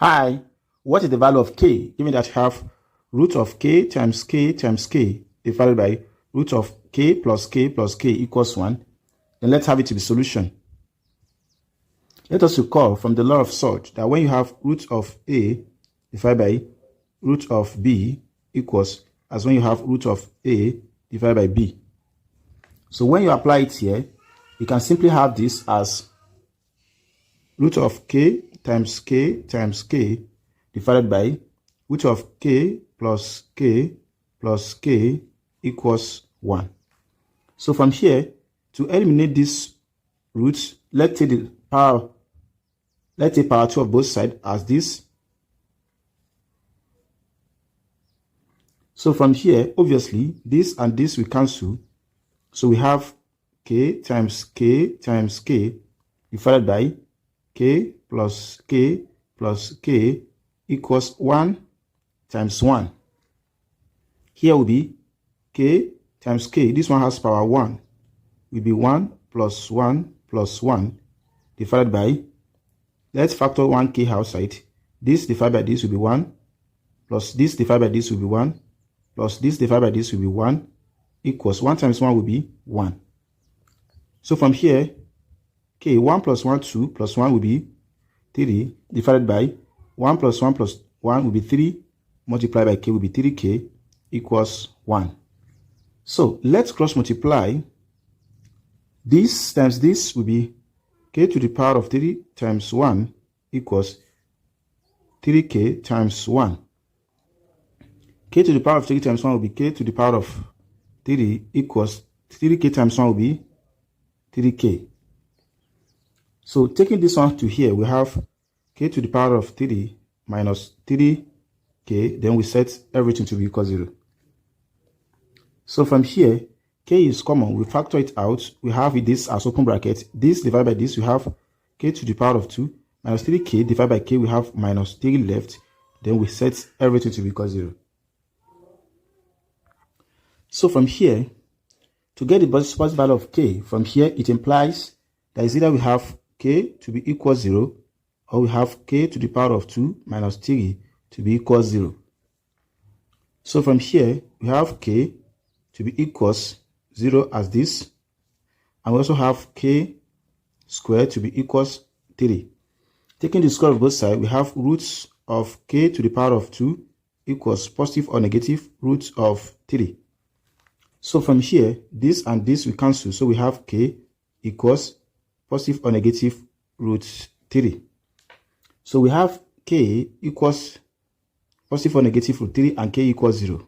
Hi, what is the value of k, given that you have root of k times k times k divided by root of k plus k plus k equals 1? Then let's have it to be solution. Let us recall from the law of sort that when you have root of a divided by root of b equals as when you have root of a divided by b. So when you apply it here, you can simply have this as root of k times k times k divided by root of k plus k equals 1. So from here, to eliminate this root, let's take power 2 of both sides as this. So from here, obviously, this and this will cancel. So we have k times k times k divided by k plus k equals 1 times 1. Here will be k times k. This one has power 1. Will be 1 plus 1 plus 1 divided by, let's factor 1k outside. This divided by this will be 1, plus this divided by this will be 1, plus this divided by this will be 1, equals 1 times 1 will be 1. So from here, k, 1 plus 1, 2, plus 1 will be 3, divided by 1 plus 1 plus 1 will be 3, multiplied by k will be 3k, equals 1. So let's cross multiply. This times this will be k to the power of 3 times 1 equals 3k times 1. K to the power of 3 times 1 will be k to the power of 3 equals 3k times 1 will be 3k. So taking this one to here, we have k to the power of 3 minus 3k, then we set everything to be equal 0. So from here, k is common, we factor it out, we have this as open bracket, this divided by this, we have k to the power of 2 minus 3k divided by k, we have minus 3 left, then we set everything to be equal 0. So from here, to get the positive value of k, from here it implies that is either we have k to be equal 0 or we have k to the power of 2 minus 3 to be equal 0. So from here, we have k to be equals 0 as this, and we also have k squared to be equals 3. Taking the square of both sides, we have roots of k to the power of 2 equals positive or negative root of 3. So from here, this and this will cancel, so we have k equals positive or negative root 3. So we have k equals positive or negative root 3 and k equals 0.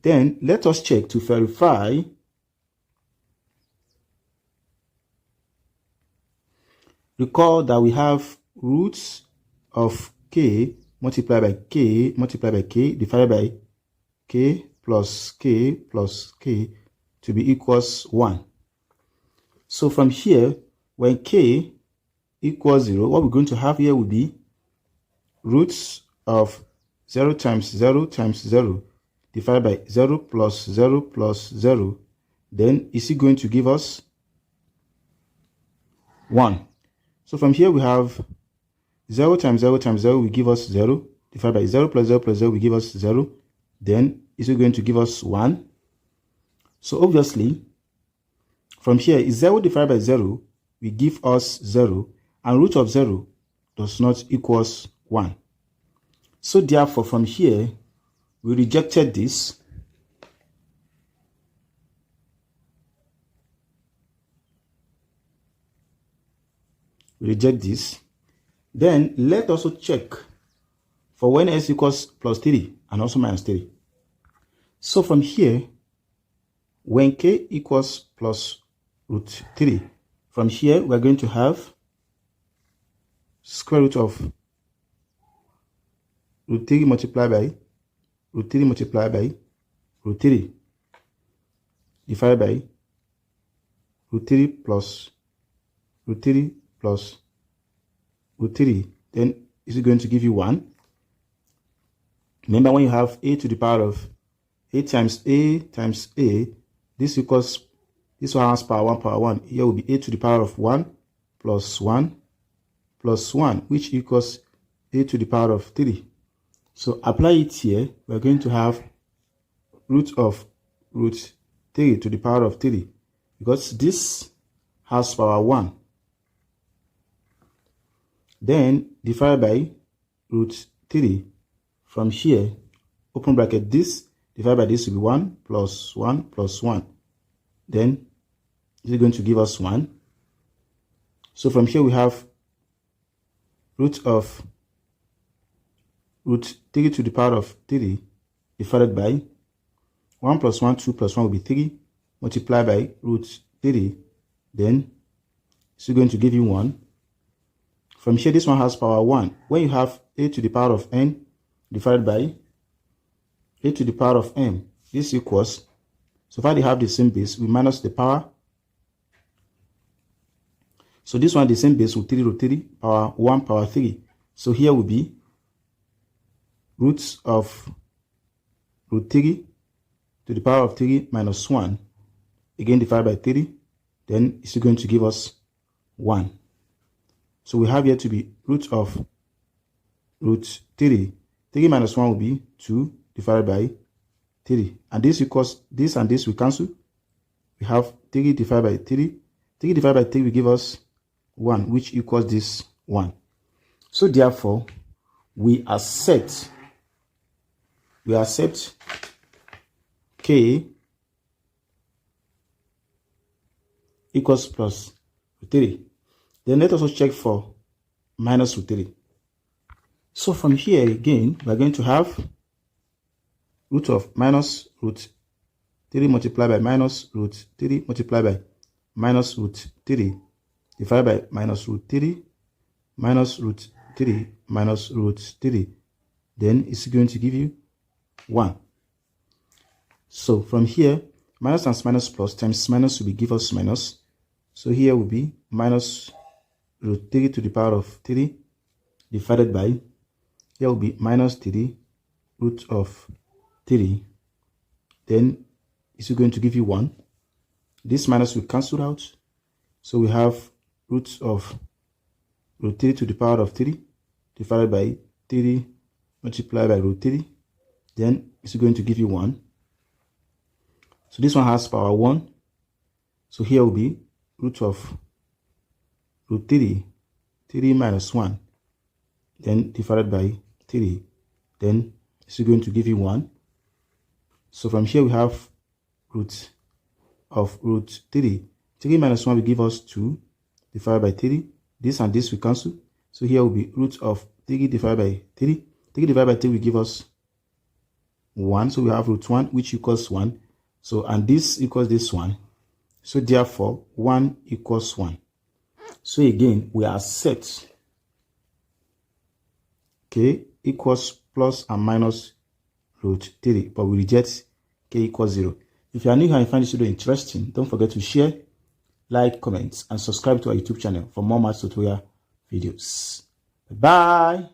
Then let us check to verify. Recall that we have roots of k multiplied by k divided by k plus k to be equals 1. So from here, when k equals 0, what we're going to have here will be roots of 0 times 0 times 0 divided by 0 plus 0 plus 0. Then is it going to give us 1? So from here we have 0 times 0 times 0 will give us 0, divided by 0 plus 0 plus 0 will give us 0. Then is it going to give us 1? So obviously, from here, 0 divided by 0 will give us 0, and root of 0 does not equals 1. So therefore, from here, we rejected this. We reject this. Then let's also check for when s equals plus 3 and also minus 3. So from here, when k equals plus root 3, from here we're going to have square root of root 3 multiplied by root 3 multiplied by root 3 divided by root 3 plus root 3 plus root 3. Then is it going to give you 1? Remember, when you have a to the power of a times a times a, this equals, this one has power 1, here will be a to the power of 1 plus 1 plus 1, which equals a to the power of 3. So apply it here. We're going to have root of root 3 to the power of 3, because this has power 1. Then divide by root 3. From here, open bracket, this divided by this will be 1 plus 1 plus 1. Then this is going to give us 1. So from here we have root of root 3 to the power of 3 divided by 1 plus 1, 2 plus 1 will be 3, multiplied by root 3. Then this is going to give you 1. From here, this one has power 1. When you have a to the power of n divided by a to the power of m, this equals, so far they have the same base, we minus the power. So this one, the same base with 3 root 3, power 1, power 3. So here will be roots of root 3 to the power of 3 minus 1, again divided by 3, then it's going to give us 1. So we have here to be root of root 3. 3 minus 1 will be 2 divided by 3. And this equals, this and this will cancel. We have 3 divided by 3. 3 divided by 3 will give us 1, which equals this 1. So therefore, we accept k equals plus root 3. Then let us also check for minus root 3. So from here again, we are going to have root of minus root 3 multiplied by minus root 3 multiplied by minus root 3 divided by minus root 3 minus root 3 minus root 3. Then it's going to give you 1. So from here, minus times minus plus times minus will give us minus. So here will be minus root 3 to the power of 3 divided by, here will be minus 3 root of 3. Then it's going to give you 1. This minus will cancel out. So we have root of root 3 to the power of 3 divided by 3 multiplied by root 3. Then it's going to give you 1. So this one has power 1. So here will be root of root 3 minus 1, then divided by 3. Then it's going to give you 1. So from here we have root of root 3. 3 minus 1 will give us 2 divided by 3. This and this will cancel. So here will be root of 3 divided by 3. 3 divided by 3 will give us 1. So we have root 1, which equals 1. So, and this equals this one. So therefore, 1 equals 1. So again, we accept k equals plus and minus root 3, but we reject k equals 0. If you are new here and find this video interesting, don't forget to share, like, comment, and subscribe to our YouTube channel for more math tutorial videos. Bye.